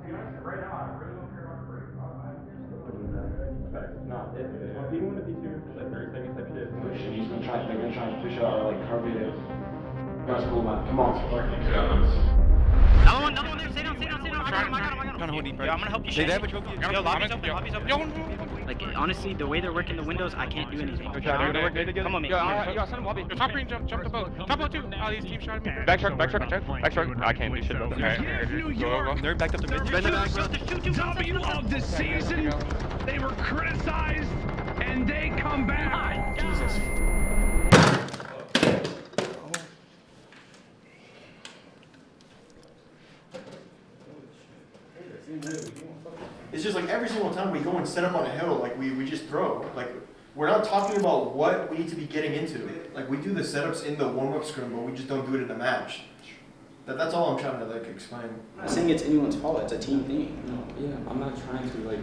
be honest, right now, I really don't care about the break. No, even when it's easier, like 30 seconds type shit. I'm trying to push out or like carve it. That's cool, man. Come on. Another one there. Stay down. I got him. Trying to hold deep, right? Yeah, I'm gonna help you. They have a trophy. Yo, lobby's open. Like, honestly, the way they're working the windows, I can't do anything. Okay, they're gonna work together. Come on, man. Yo, send him lobby. Yo, top green, jump the boat. Top boat too. Oh, these teams shot me. Backtrack. I can't do shit about them. Go. They're backed up to mid. W of the season. They were criticized, and they come back. Jesus. It's just like every single time we go and set up on a hill, like we just throw. Like we're not talking about what we need to be getting into. Like we do the setups in the warm-up scrim, but we just don't do it in the match. That's all I'm trying to like explain. I'm not saying it's anyone's fault. It's a team thing. Yeah, I'm not trying to like.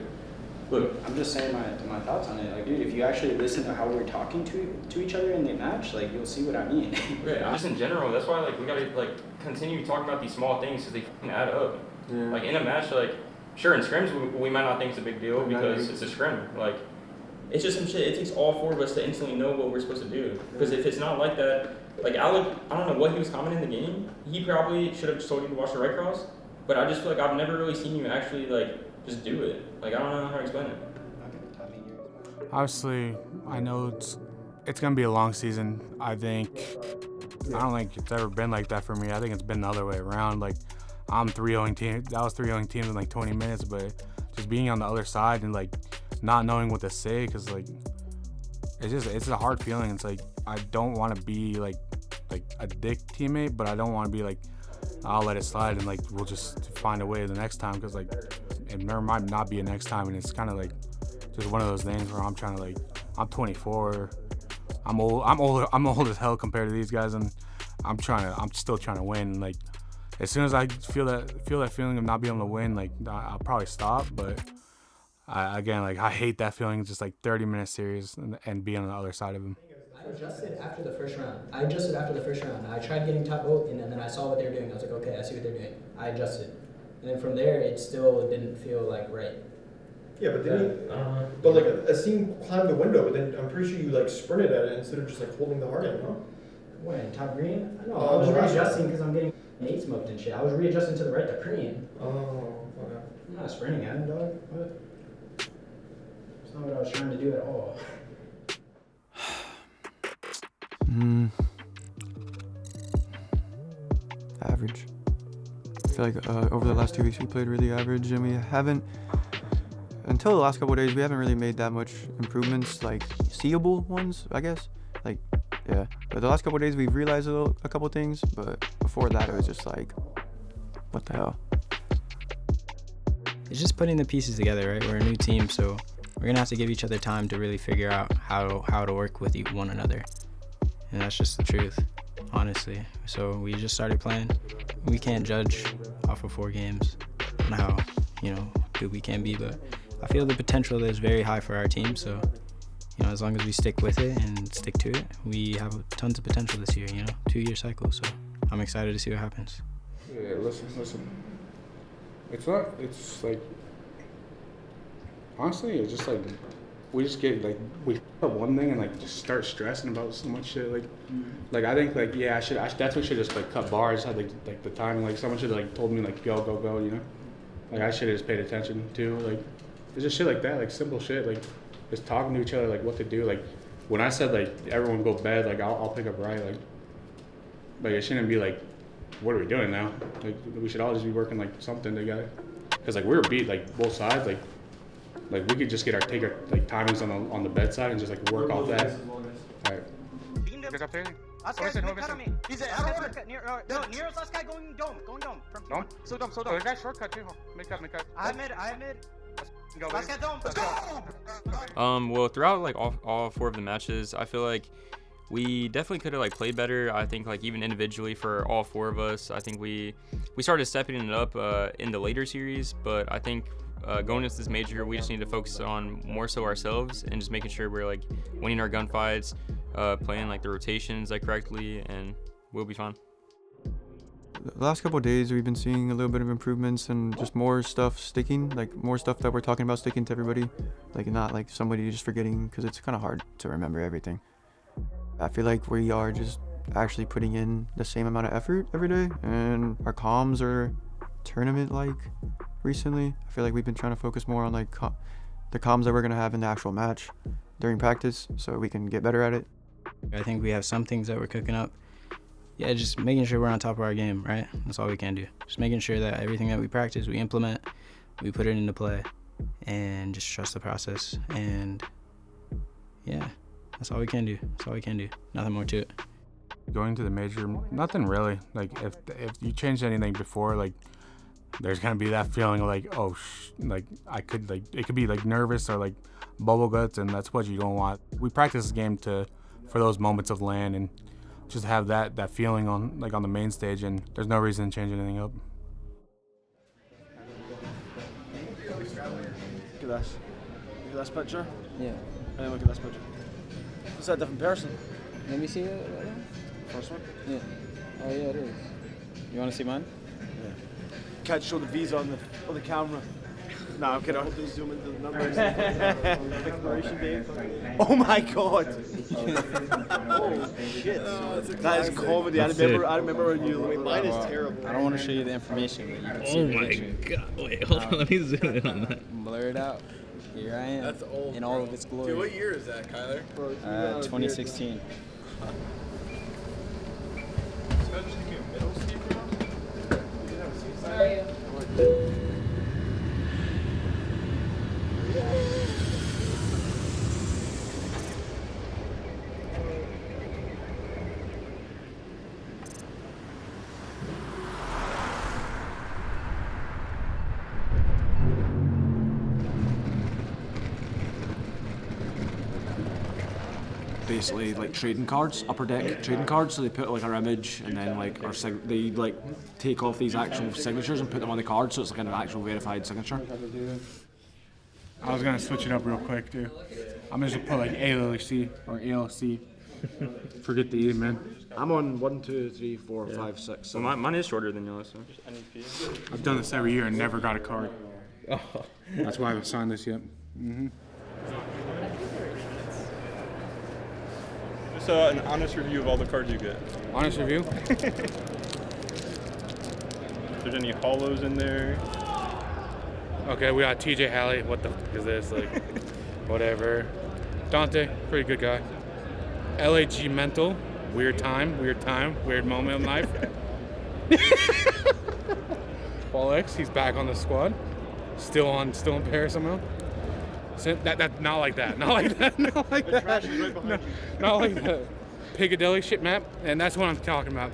Look, I'm just saying my thoughts on it. Like, dude, if you actually listen to how we're talking to each other in the match, like you'll see what I mean. Right. Just in general, that's why like we gotta like continue talking about these small things because they fucking add up. Yeah. Like in a match, like sure in scrims we might not think it's a big deal because it's a scrim. Like it's just some shit. It takes all four of us to instantly know what we're supposed to do. Because if it's not like that, like Alec, I don't know what he was commenting in the game. He probably should have just told you to watch the right cross. But I just feel like I've never really seen you actually like just do it. Like I don't know how to explain it. Obviously, I know it's gonna be a long season. I don't think it's ever been like that for me. I think it's been the other way around. Like I'm 3-0 team. That was 3-0 teams in like 20 minutes, but just being on the other side and like not knowing what to say, cause like it's a hard feeling. It's like I don't want to be like a dick teammate, but I don't want to be like I'll let it slide and like we'll just find a way the next time, cause like there might not be a next time, and it's kind of like just one of those things where I'm trying to like I'm 24, I'm old as hell compared to these guys, and I'm still trying to win. Like as soon as I feel that feeling of not being able to win, like I'll probably stop. But I hate that feeling. It's just like 30-minute series and be on the other side of him. I adjusted after the first round. I tried getting top vote, and then I saw what they were doing. I was like, okay, I see what they're doing. I adjusted. And then from there, it still didn't feel like right. Yeah, but then Asim climbed the window, but then I'm pretty sure you like sprinted at it instead of just like holding the hard end, huh? When? Top green? No, I was readjusting because I'm getting nade smoked and shit. I was readjusting to the right, the green. Oh, okay. I'm not sprinting at him, dog. What? That's not what I was trying to do at all. Average. I feel like over the last 2 weeks we played really average, and we haven't, until the last couple of days, we haven't really made that much improvements, like seeable ones, I guess. Like, yeah. But the last couple of days we've realized a couple things, but before that it was just like, what the hell? It's just putting the pieces together, right? We're a new team, so we're gonna have to give each other time to really figure out how to work with one another. And that's just the truth, honestly. So we just started playing. We can't judge off of 4 games on how, good we can be, but I feel the potential is very high for our team. So, as long as we stick with it and stick to it, we have tons of potential this year, 2-year cycle. So I'm excited to see what happens. Yeah, listen. Honestly, it's just like, we just get like, we up one thing and like just start stressing about so much shit. Like I think like, yeah, I definitely should just like cut bars, had like the time, like someone should have like told me like, go, Like I should have just paid attention to, like, it's just shit like that, like simple shit, like just talking to each other, like what to do. Like when I said like everyone go bed, like I'll pick up right, like it shouldn't be like, what are we doing now? Like we should all just be working like something together. Cause like we were beat like both sides, like we could just take our like timings on the bedside and just like work off that. Alright. Nero's last guy going dome. Dome? So dome. There's that shortcut too. Make up. I mid. Last guy dome. Let's go! Well, throughout like all 4 of the matches, I feel like we definitely could have like played better. I think like even individually for all 4 of us, I think we started stepping it up in the later series, but I think going into this major, we just need to focus on more so ourselves and just making sure we're like winning our gunfights, playing like the rotations like correctly, and we'll be fine. The last couple of days, we've been seeing a little bit of improvements and just more stuff sticking, like more stuff that we're talking about sticking to everybody, like not like somebody just forgetting, because it's kind of hard to remember everything. I feel like we are just actually putting in the same amount of effort every day, and our comms are tournament-like recently. I feel like we've been trying to focus more on like the comms that we're gonna have in the actual match during practice, so we can get better at it. I think we have some things that we're cooking up. Yeah, just making sure we're on top of our game, right? That's all we can do. Just making sure that everything that we practice, we implement, we put it into play, and just trust the process. And yeah, that's all we can do. That's all we can do. Nothing more to it. Going to the major, nothing really. Like if you changed anything before, like there's gonna be that feeling of like, oh, like I could like it could be like nervous or like bubble guts, and that's what you don't want. We practice this game for those moments of land and just have that feeling on like on the main stage, and there's no reason to change anything up. Look at this. Look at this picture. Yeah. And then look at this picture. Is that a different person? Let me see it. First one? Yeah. Oh yeah, it is. You want to see mine? Yeah. Can't show the visa on the camera. No, I'm kidding. I'll zoom into the numbers. Declaration date. Oh my god! Oh shit! That is comedy. I remember when you. Wait, mine is terrible. I don't want to show you the information, but you can see Oh the my picture. god! Wait, hold on. Let me zoom in on that. Blur it out. Here I am. That's old. In all of its glory. Dude, what year is that, Kyler? 2016. Basically like trading cards, upper deck trading cards. So they put like our image and then like they like take off these actual signatures and put them on the card, so it's like an actual verified signature. I was gonna switch it up real quick, dude. I'm gonna just put like ALC or ALC. Forget the E, man. I'm on 1, 2, 3, 4, 5, 6. Well, mine is shorter than yours. So. I've done this every year and never got a card. Oh. That's why I haven't signed this yet. Mm-hmm. Just an honest review of all the cards you get. Honest review? If there's any hollows in there. Okay, we got TJ Halley. What the fuck is this? Like, whatever. Dante, pretty good guy. LAG Mental, weird time, weird moment in life. Paul X, he's back on the squad. Still in Paris somehow. That not like that. Not like that. Not like that. Not like that. Piccadilly shit map, and that's what I'm talking about.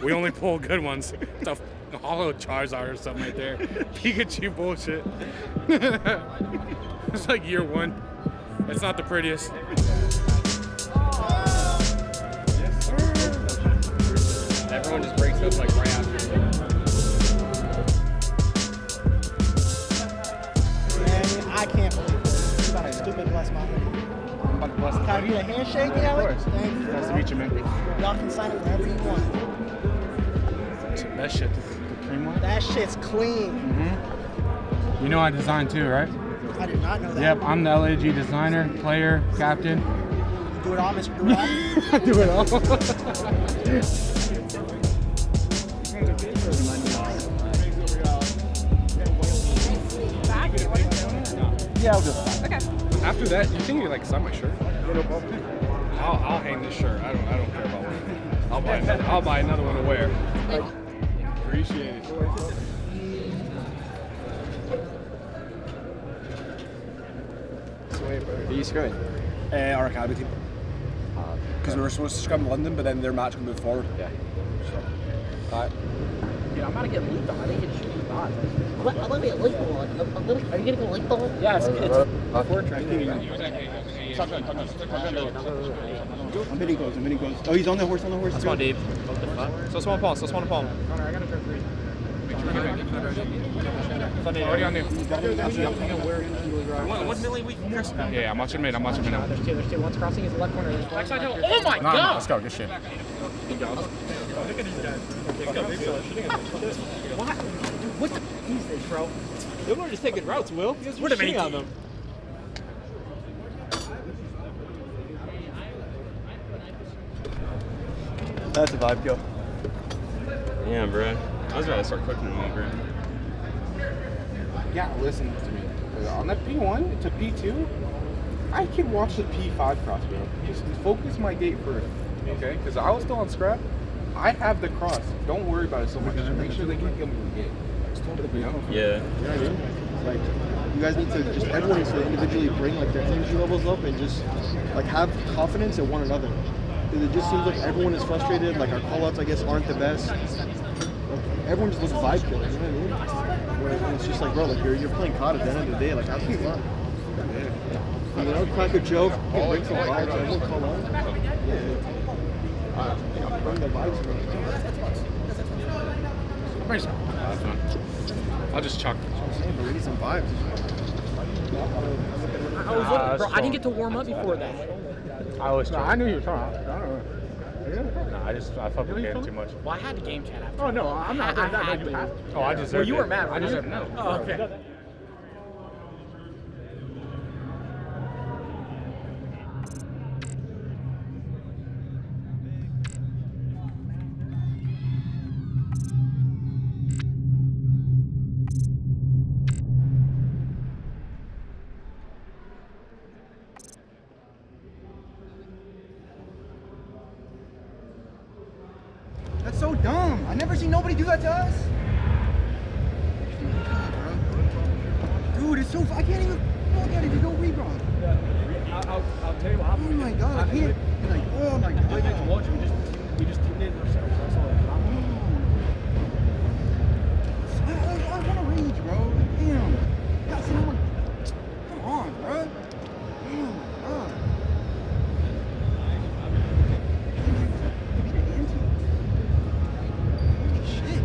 We only pull good ones. It's a hollow Charizard or something right there. Pikachu bullshit. It's like year one. It's not the prettiest. Everyone just breaks up like right after. I can't believe this. You about to stupid bless my hand. Can I get a handshake, Alex? Thank you. Nice to meet you, man. Y'all can sign it whenever you want. That shit, the cream one? That shit's clean. Mm-hmm. You know I designed too, right? I did not know that. Yep, I'm the LAG designer, player, captain. You do it all, Mr. Do It All? I do it all. Yeah, I'll do that. Okay. After that, you think you like sign my shirt? No problem. I'll hang this shirt. I don't care about wearing it. I'll buy another one to wear. Appreciate it. Sweet, bro. Who are you screwing? Our academy team. Because we were supposed to scrum in London, but then their match will move forward. Yeah. So, alright. Dude, I'm about to get leaked on. I didn't get shoot you on. I'm gonna get leaked on. Are you getting leaked on? Yeah, it's forward track. Mini goes. Oh, he's on the horse. That's my Dave. What the fuck? So small palm. Alright, I gotta turn 3. Already on you. What milli we can cross? Yeah, I'm watching mid now. There's two. One's crossing his left corner. There's one. Oh my god! Let's go, good shit. Look at these guys. What the is this, bro? They were just taking routes, Will. We're shitting on them. That's a vibe, Joe. Yeah, bro. I was about to start cooking them, bro. Yeah, listen to me. On that P1 to P2, I can watch the P5 cross, bro. Just focus my gate first, okay? Because I was still on scrap. I have the cross. Don't worry about it so much. Just make sure they can kill me with the gate. You know? Yeah. You know what I mean? Like, you guys need to just, everyone needs to individually bring like their energy levels up and just like have confidence in one another. Because it just seems like everyone is frustrated. Like our callouts, I guess, aren't the best. Like, everyone just looks vibe killers. You know what I mean? Where it's just like, bro, like you're playing COD at the end of the day. Like, have some fun. You know, crack a joke, bring some vibes. Everyone call on. Yeah. Bring the vibes, bro. I'll just chuck. We need some vibes. Bro, I didn't get to warm up before that. I knew you were talking. No, I fucked with the game too much. Well, I had the game chat after. Oh, no, I'm not. I deserved it. Well, you were mad. I deserved it. No. Oh, okay. That's so dumb. I never seen nobody do that to us. Dude, it's so. I can't even look at it. There's no rebound. I'll tell you what happened. Oh my god, I can't. Like, oh my god. I didn't watch it. We just tuned in ourselves. That's all. I want to rage, bro. Damn. God, see, come on, bro. Damn, God. Shit.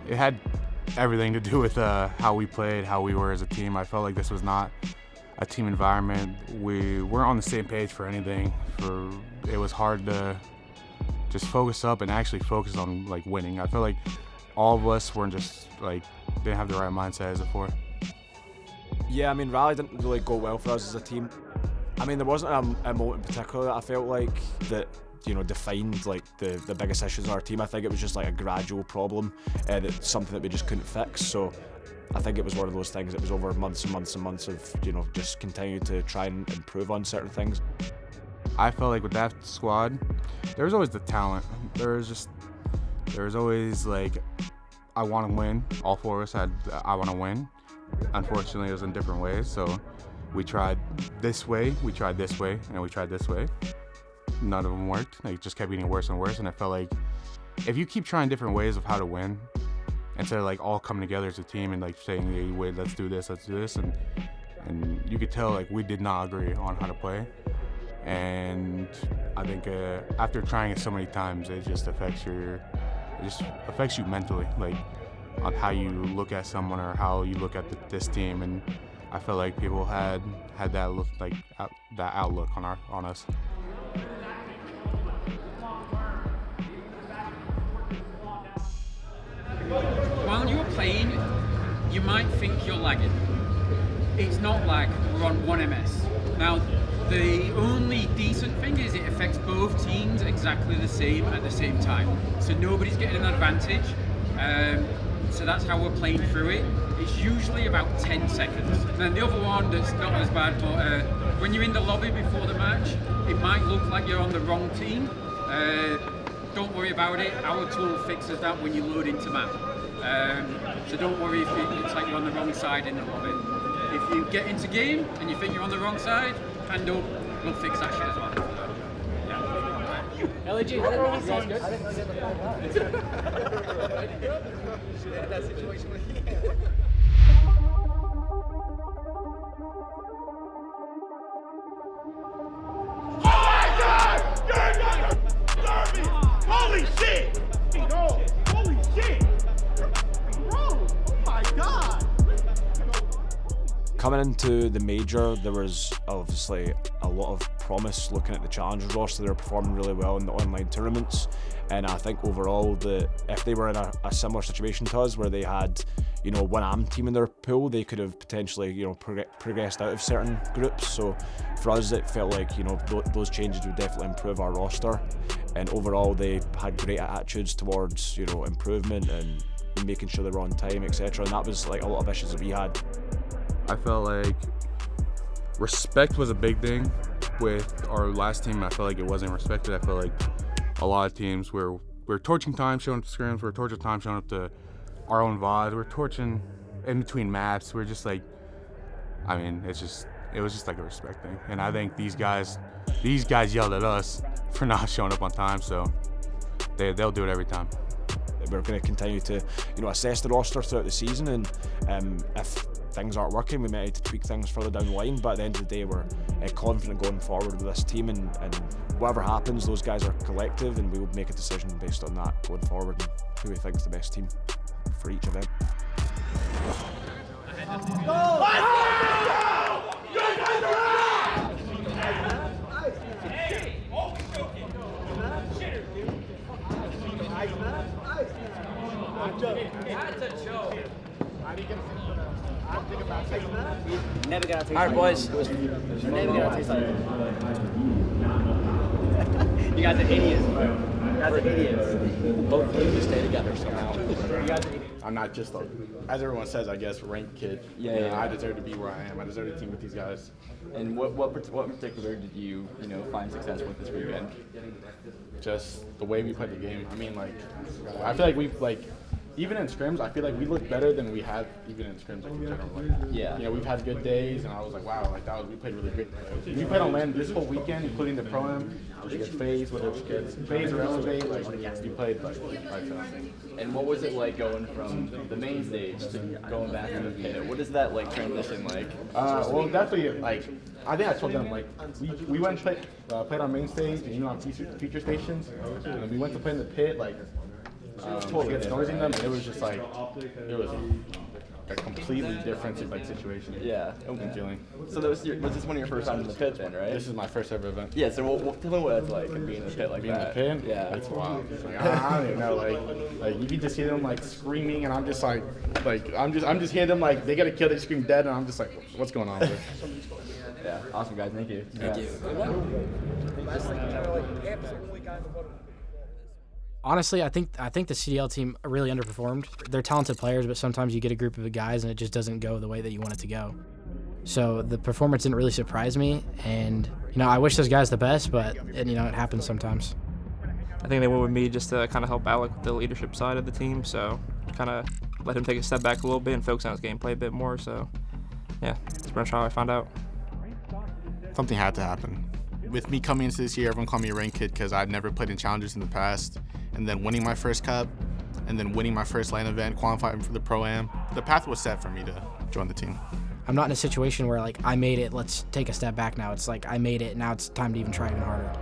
It had everything to do with how we played, how we were as a team. I felt like this was not a team environment. We weren't on the same page for anything. It was hard to just focus up and actually focus on like winning. I feel like all of us weren't just like didn't have the right mindset as before. Yeah, I mean, rally didn't really go well for us as a team. I mean, there wasn't a moment in particular that I felt like that, you know, defined like the biggest issues in our team. I think it was just like a gradual problem, that's something that we just couldn't fix. So I think it was one of those things that was over months and months and months of, you know, just continue to try and improve on certain things. I felt like with that squad, there was always the talent. There was always like, I want to win. All four of us had, I want to win. Unfortunately, it was in different ways. So we tried this way, we tried this way, and we tried this way. None of them worked. It just kept getting worse and worse. And I felt like if you keep trying different ways of how to win, instead of like all coming together as a team and like saying, hey, wait, let's do this, and you could tell like we did not agree on how to play. And I think after trying it so many times, it just affects you mentally, like on how you look at someone or how you look at this team. And I felt like people had that look, like that outlook on us. While you're playing, you might think you're lagging. It's not lag, we're on 1ms. Now, the only decent thing is it affects both teams exactly the same at the same time. So nobody's getting an advantage. So that's how we're playing through it. It's usually about 10 seconds. And then the other one that's not as bad, but when you're in the lobby before the match, it might look like you're on the wrong team. Don't worry about it. Our tool fixes that when you load into map. So don't worry if it's like you're on the wrong side in the lobby. If you get into game and you think you're on the wrong side, hand up, we'll fix that shit as well. LAG, you guys good? That situation. Holy shit! No! Holy shit! Bro! Oh my god! Coming into the major, there was obviously a lot of promise looking at the challengers roster. They were performing really well in the online tournaments, and I think overall that if they were in a similar situation to us, where they had, you know, one AM team in their pool, they could have potentially, you know, progressed out of certain groups. So for us, it felt like, you know, those changes would definitely improve our roster, and overall they had great attitudes towards, you know, improvement and making sure they were on time, etc. And that was like a lot of issues that we had. I felt like respect was a big thing with our last team. I felt like it wasn't respected. I felt like a lot of teams we're torching time, showing up to scrims, we're torching time, showing up to our own VODs, we're torching in between maps. We're just like, I mean, it was just like a respect thing. And I think these guys yelled at us for not showing up on time, so they'll do it every time. We're going to continue to, you know, assess the roster throughout the season, and if things aren't working, we might need to tweak things further down the line. But at the end of the day, we're confident going forward with this team, and whatever happens, those guys are collective, and we will make a decision based on that going forward and who we think is the best team for each event. Never gonna taste. All right, boys. Never gonna taste like it. You guys are idiots, bro. You guys are idiots. Both of them stay together somehow. You guys are idiots. I'm not just a, as everyone says, I guess, ranked kid. Yeah. I deserve to be where I am. I deserve to team with these guys. And what in particular did you find success with this weekend? Just the way we played the game. I mean, like, I feel like we've even in scrims, I feel like we look better than we have even in scrims in general. Yeah. You know, we've had good days, and I was like, wow, like we played really great. We played on land this whole weekend, including the pro-am. We get phase, whether it's phase or elevate, like we played like And what was it like going from the main stage to going back to the pit? What is that like transition like? Well, definitely like I think I told them like we went and played on main stage and on feature stations, and then we went to play in the pit like. Totally exposing them, and it was just like it was a completely different situation. Yeah, and feeling. So was this one of your first times in the pit then, right? This is my first ever event. Yeah. So tell me what it's like being in the pit like that. Being in the pit, yeah, it's wild. It's like, I don't even know. Like you can just hear them like screaming, and I'm just like I'm just hearing them like they gotta kill, they scream dead, and I'm just like, what's going on? Yeah. Awesome, guys. Thank you. Thank you. Honestly, I think the CDL team really underperformed. They're talented players, but sometimes you get a group of guys and it just doesn't go the way that you want it to go. So the performance didn't really surprise me, and I wish those guys the best, but it happens sometimes. I think they went with me just to kind of help Alec with the leadership side of the team, so kind of let him take a step back a little bit and focus on his gameplay a bit more. So yeah, that's pretty much how I found out. Something had to happen. With me coming into this year, everyone called me a ranked kid because I'd never played in challengers in the past. And then winning my first cup, and then winning my first LAN event, qualifying for the Pro-Am. The path was set for me to join the team. I'm not in a situation where I made it, let's take a step back now. It's like I made it, now it's time to even try even harder.